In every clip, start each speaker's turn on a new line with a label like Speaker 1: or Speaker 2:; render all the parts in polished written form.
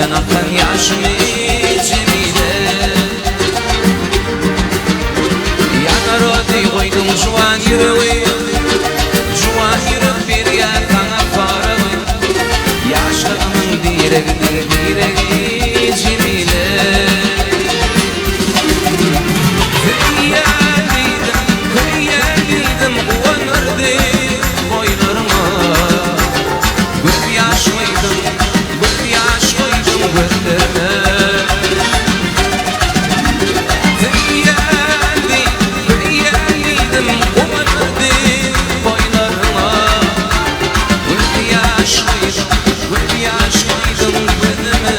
Speaker 1: gözden akan yaşımı Cemile. Yanar o koydum juan yüreği, juan yürek bir yakana farağı. Yaşlarımın direği Cemile. Kıyalıydım uyanırdı boylarıma. Gözyaş koydum gözlerime. Kıyalıydım uyanırdı boylarıma. Gözyaş koydum gözlerime.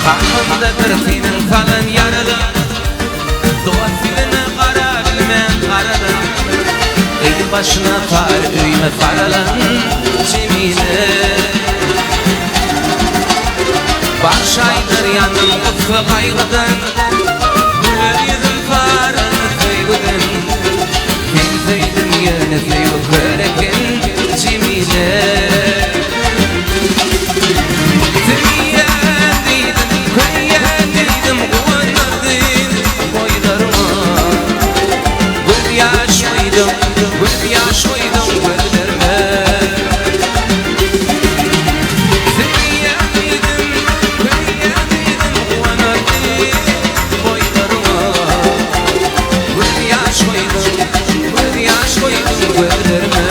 Speaker 1: Kalbimde bir senin falan yaralı, doğa filini kara bilmem karadı. Eğil başına far öyme faralan Cemile. Baş aydır yandım ufku kaygıdan, güler yüzüm faran feygüden. Feyzeydim yine feygü köreken Cemile. Gözyaş koydum gözlerime. Kıyalıydım uyanırdı boylarıma. Gözyaş koydum gözlerime.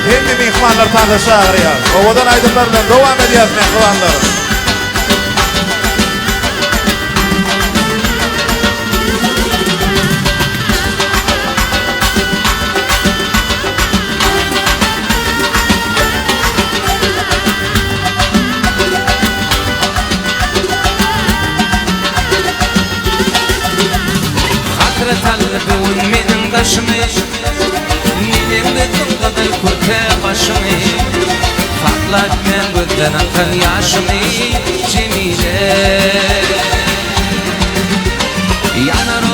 Speaker 2: Hem mehmanlar tağda çağırıyor. Ovadan aydınlarla devam ediyoruz mehmanlar.
Speaker 1: Talbun menin kaşımı, ninemde tıpkadır kurte başımı. Patlat men gözden akan yaşımı Cemile. Yanar o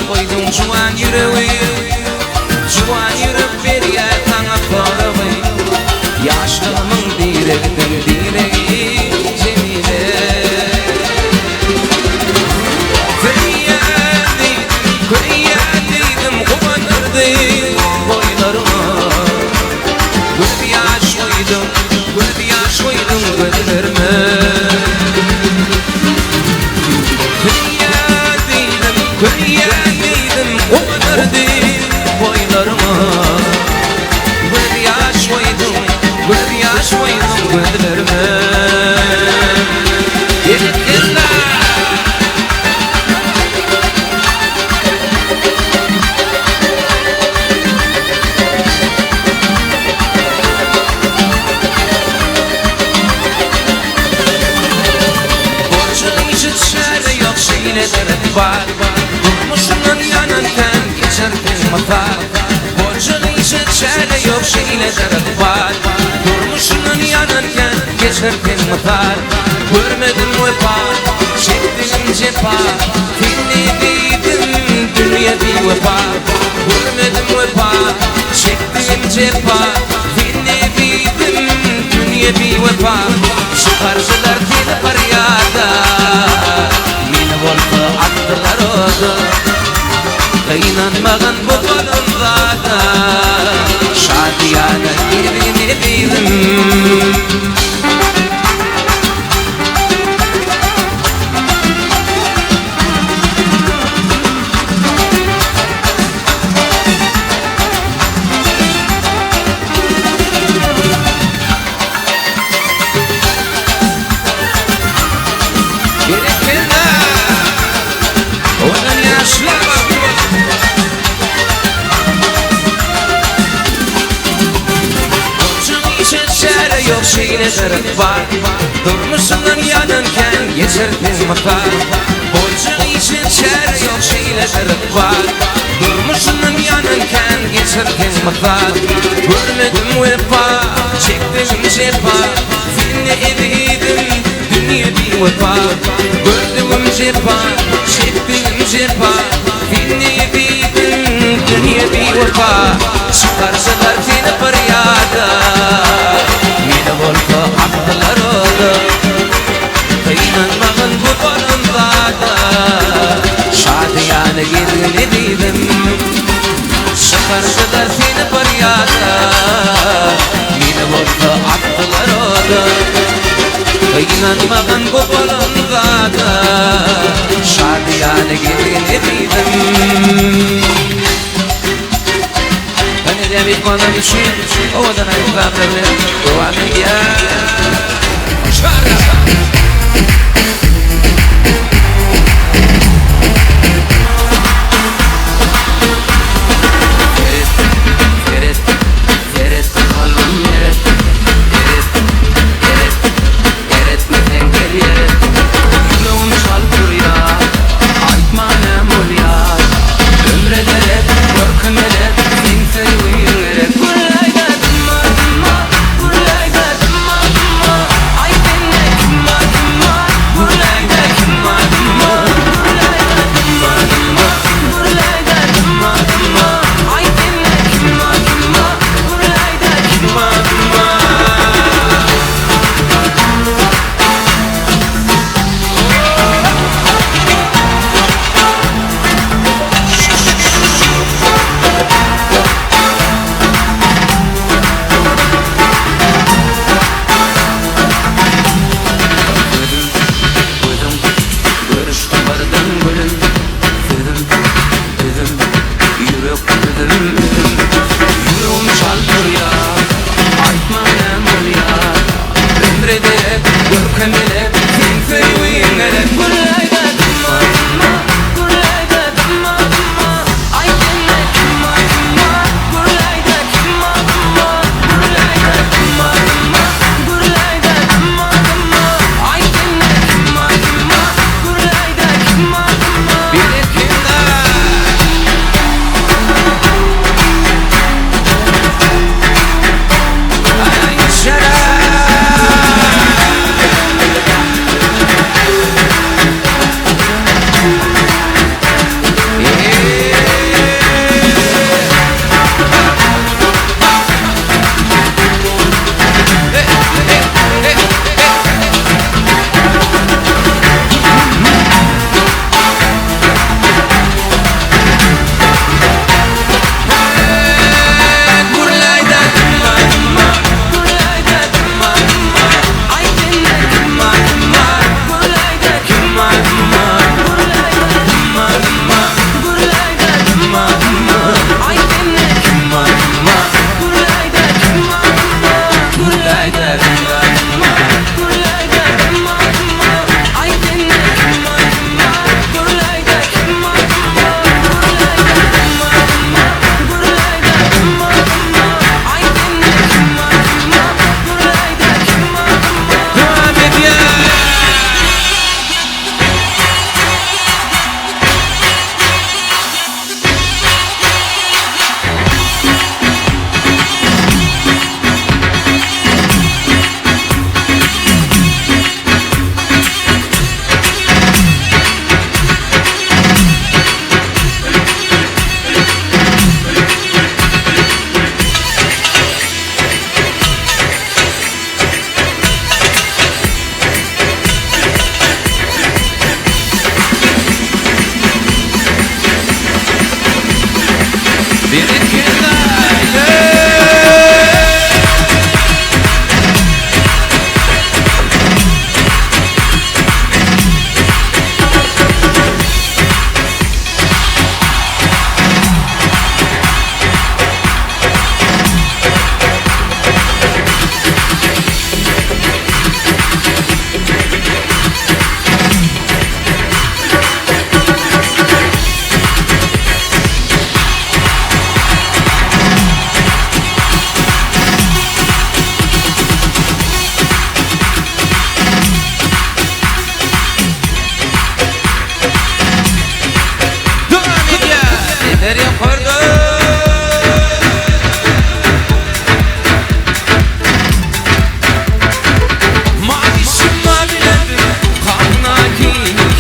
Speaker 1: koydum juan yüreği, juan yürek bir yakana farağı. Yaşlarımın direği Cemile. Kıyalıydım uyanırdı boylarıma. Gözyaş koydum gözlerime. Kıyalıydım uyanırdı boylarıma. Gözyaş koydum gözlerime. Durmuşundan yanarken geçerken matar. Borcun işe çare yok şeyle dert var. Durmuşundan yanarken geçerken matar. Görmedim vefa, çektim cefa. Dinlediydim dünya bir vefa. Görmedim vefa, çektim cefa. Dinlediydim dünya bir vefa. Çıkarcılar dil feryada, volta attılar oldu. İnanmağın bu kolunda da şadiyana girdiğini bildim. Yok şeyle dert var. Durmuşsundan yanarken geçerken matar. Borcun için çare yok şeyler var. Durmuşunun yanınken geçirken mıklar. Görmedim vefa, çektim cefa. Seni edeydim dünya bir vefa. Gördüm cefa, çektim cefa. Seni edeydim dünya bir vefa. Çıkarsalar seni feryada, meni volka aklılar oldu. İnanmağın bu balında da şadiyane yerini bildim. Çıkarsalar seni feryada, meni volka aklılar oldu. İnanmağın bu balında da şadiyane yerini bildim. Hani demek bana düşün, ovadan ayıklarını devam ediyor.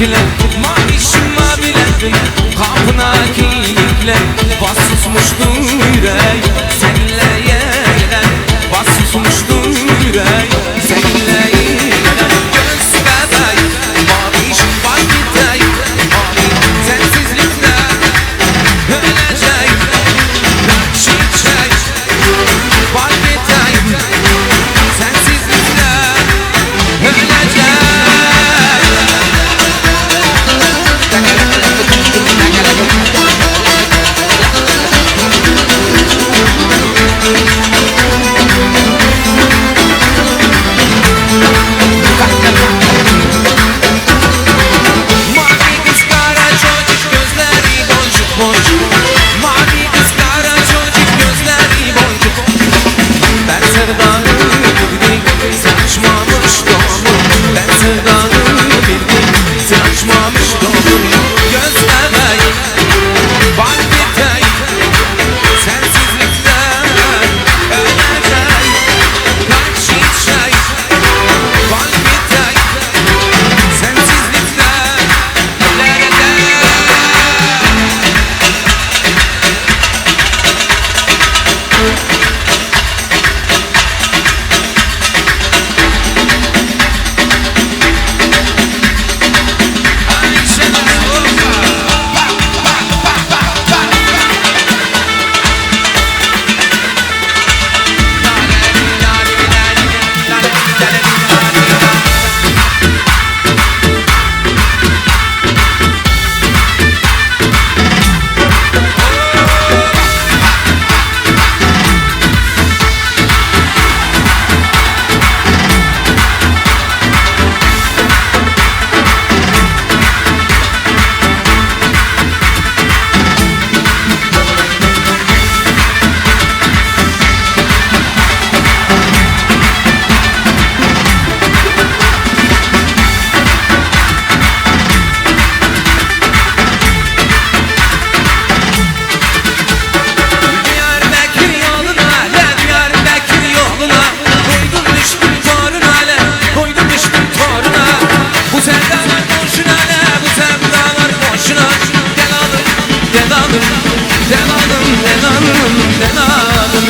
Speaker 1: bekle Mavişim maviler kapına kilitler Bas susmuştu yürek seninle yerler Bas susmuştu yürek seninle yerler Göz bebek mavişim var gidey Mavi sensizlikle ölecek Çiçek var gidey sensizlikle ölecek Bu sevdalar boşuna sevdalar boşuna Delalım delalım delalım delalım delalım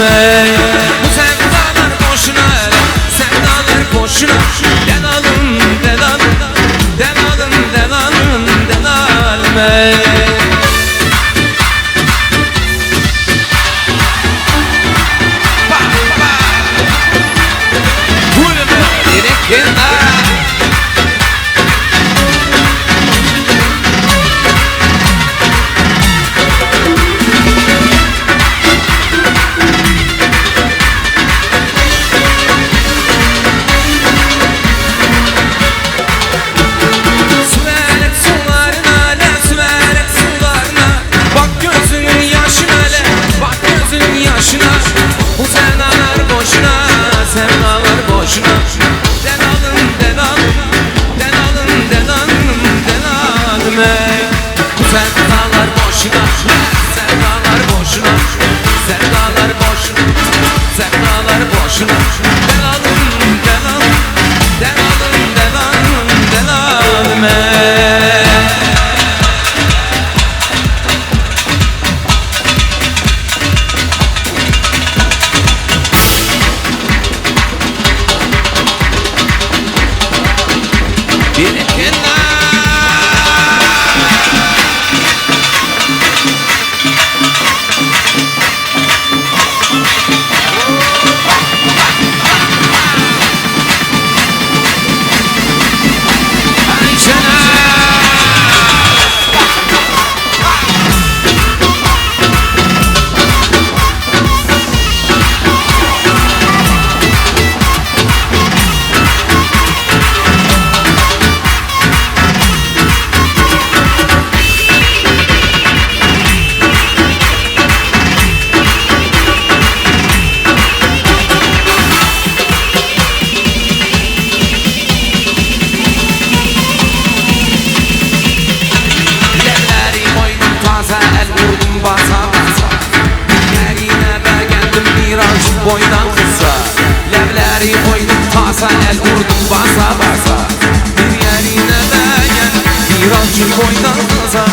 Speaker 1: Birazcık boydan kaza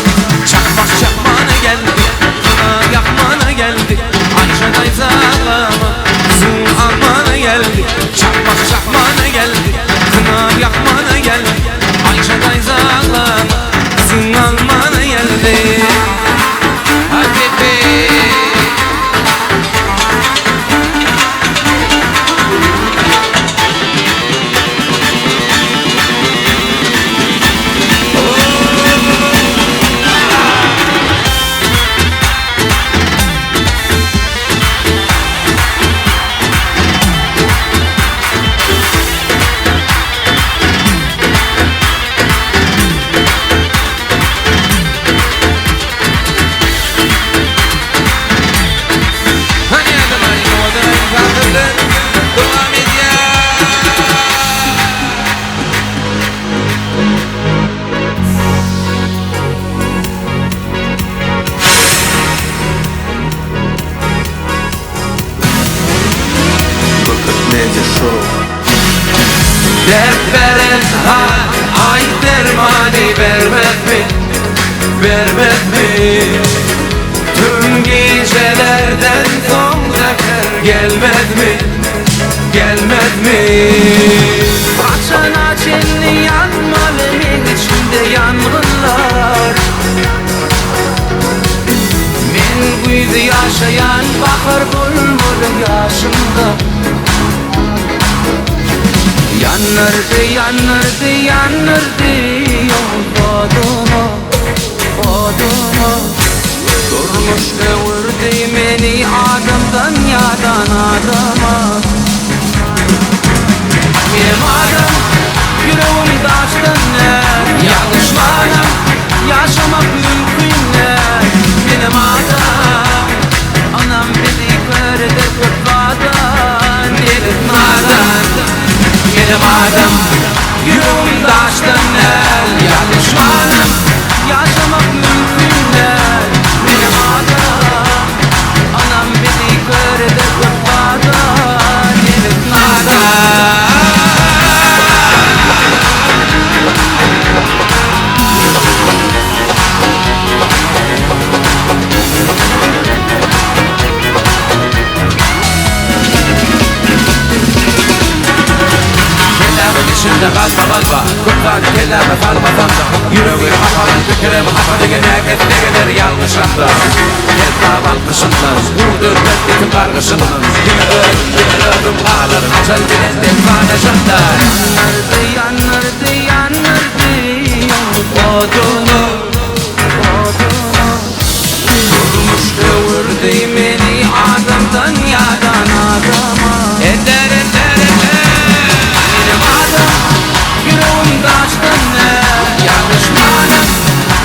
Speaker 1: çakmak çakmana geldi, kına yakmana geldi. Ayşe teyze ağlama, kızın almana geldi. Çakmak çakmana geldi, kına yakmana geldi. Ayşe teyze ağlama, kızın almana geldi. Habibi dert veren hal, ay dermani vermez mi, vermez mi? Tüm gecelerden sonra gelmez mi, gelmez mi? Açana çenli yanmalının içinde yangınlar. Men bu yüzü yaşayan bakır bulmadı yaşımda. Yanırdı, yanırdı, yanırdı yolladığıma, oduma. Durmuş devirdi beni adamdan yadan adama. Benim adam, yüreğim taştan ne? Yanlış manam, yaşamak mümkün ne? Benim adam, anam beni körede kutladan, dedim nadan. Benim adam, yüreğim taştan el. Yanlış manam, yaşamak mümkün değil. Benim adam, anam beni körede kutladan. Yemek nadan. İçimde kalba kalba Kurtar kelime kalma kalma Yüreğim hafalan fikrim hafalı gene ne kadar yanlışımda Etrafan kışından Vurdur bekletim kargışından Yine öldüm ağlar Acel bilendim kanışımda Yanırdı yanırdı yanırdı Odunu Odunu Durmuş devirdi beni adamdan yadan adama Eder eder eder Benim adam yüreğim taştan ne? Yanlış manam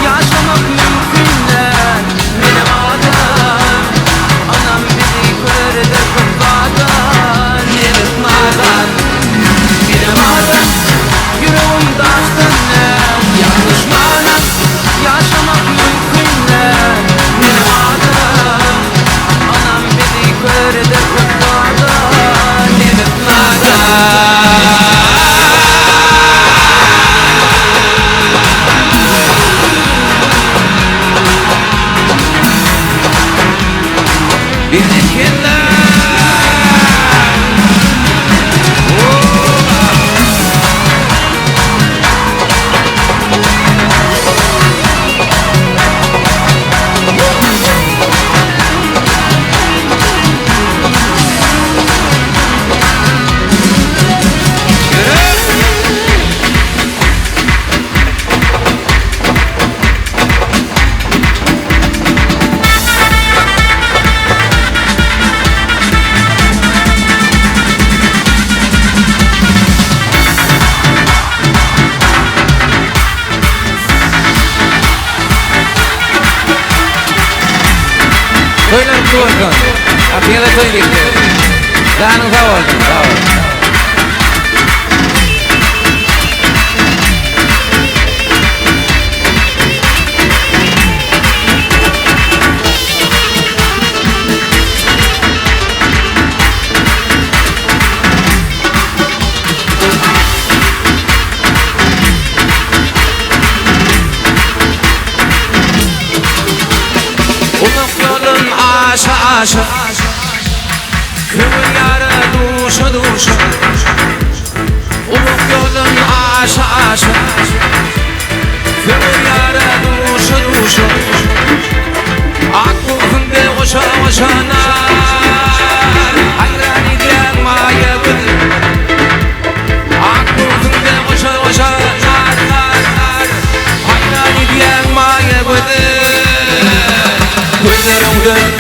Speaker 1: yaşamak mümkün değil. Benim adam anam beni körede kutladan. Yemek nadan Benim adam yüreğim taştan ne? Yanlış manam yaşamak mümkün değil. Benim adam anam beni körede kutladan. Yemek nadan Bizimkiler Söylerim Tuğurkan. Aklına da söyleyeyim. Canım sağ olsun, sağ olsun. aşa Kıvır yara duşa duşa Uluk yolun aşa aşa Kıvır yara duşa duşa Aklımda koşa koşa nar Hayran ediyen maya gül Aklımda koşa koşa nar nar nar Hayran ediyen maya gül Gözlerimden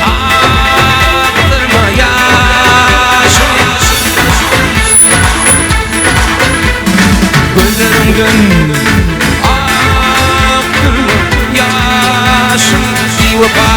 Speaker 1: ağlarma yaşım Gözlerimden ağlarma yaşım Bir vefa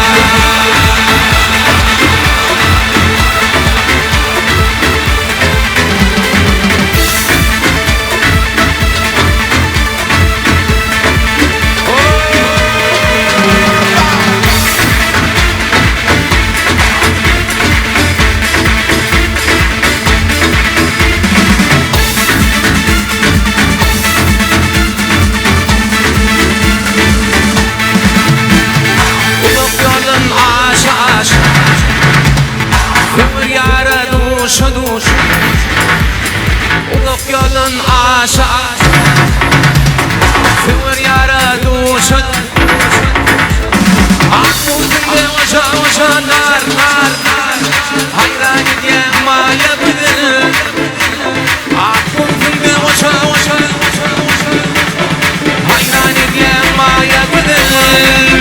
Speaker 1: Kıvır yara duşa duşa Uluk yolun aşa Kıvır yara duşa Aklımda koşa koşa nar nar nar Hayran ediyen maya gülün Aklımda koşa koşa Hayran ediyen maya gülün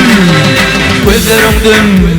Speaker 1: Gözlerimden